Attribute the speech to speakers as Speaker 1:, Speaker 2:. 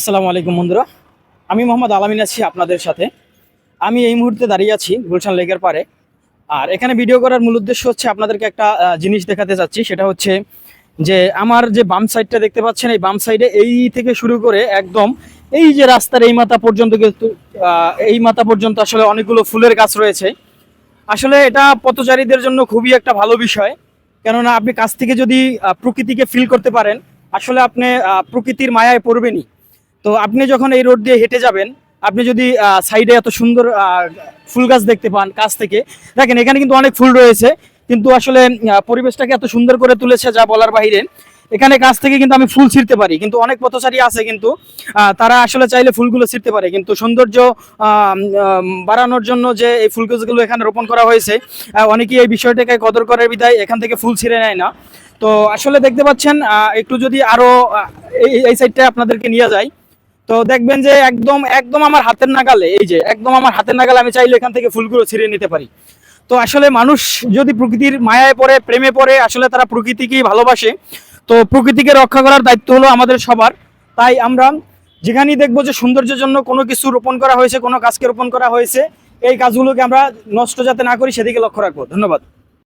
Speaker 1: আসসালামু আলাইকুম বন্ধুরা, আমি মোহাম্মদ আলামিন আছি আপনাদের সাথে। আমি এই মুহূর্তে দাঁড়িয়ে আছি গুলশান লেকের পারে। আর এখানে ভিডিও করার মূল উদ্দেশ্য হচ্ছে আপনাদেরকে একটা জিনিস দেখাতে চাচ্ছি। সেটা হচ্ছে যে আমার যে বাম সাইডটা দেখতে পাচ্ছেন, এই বাম সাইডে এই থেকে শুরু করে একদম এই যে রাস্তার এই মাথা পর্যন্ত কিন্তু এই মাথা পর্যন্ত আসলে অনেকগুলো ফুলের গাছ রয়েছে। আসলে এটা পথচারীদের জন্য খুবই একটা ভালো বিষয়, কেননা আপনি কাছ থেকে যদি প্রকৃতিকে ফিল করতে পারেন, আসলে আপনি প্রকৃতির মায়ায় পড়বেনই। তো আপনি যখন এই রোড দিয়ে হেঁটে যাবেন, আপনি যদি সাইডে এত সুন্দর ফুল গাছ দেখতে পান কাছ থেকে, দেখেন এখানে কিন্তু অনেক ফুল রয়েছে, কিন্তু আসলে পরিবেশটাকে এত সুন্দর করে তুলেছে যা বলার বাহিরে। এখানে কাছ থেকে কিন্তু আমি ফুল ছিঁড়তে পারি, কিন্তু অনেক পথচারী আছে কিন্তু তারা আসলে চাইলে ফুলগুলো ছিঁড়তে পারে, কিন্তু সৌন্দর্য বাড়ানোর জন্য যে এই ফুল গাছগুলো এখানে রোপণ করা হয়েছে, অনেকেই এই বিষয়টাকে কদর করে বিধায় এখান থেকে ফুল ছিঁড়ে নেয় না। তো আসলে দেখতে পাচ্ছেন, একটু যদি আরো এই সাইডটা আপনাদেরকে নিয়ে যাই, তো দেখবেন যে একদম একদম আমার হাতের নাগালে, এই যে একদম আমার হাতের নাগালে আমি চাইলে এখান থেকে ফুলগুলো ছিঁড়ে নিতে পারি। তো আসলে মানুষ যদি প্রকৃতির মায়ায় পড়ে, প্রেমে পড়ে, আসলে তারা প্রকৃতিকেই ভালোবাসে। তো প্রকৃতিকে রক্ষা করার দায়িত্ব হলো আমাদের সবার। তাই আমরা যেখানেই দেখবো যে সৌন্দর্যের জন্য কোনো কিছু রোপণ করা হয়েছে, কোনো গাছকে রোপণ করা হয়েছে, এই গাছগুলোকে আমরা নষ্ট যাতে না করি সেদিকে লক্ষ্য রাখবো। ধন্যবাদ।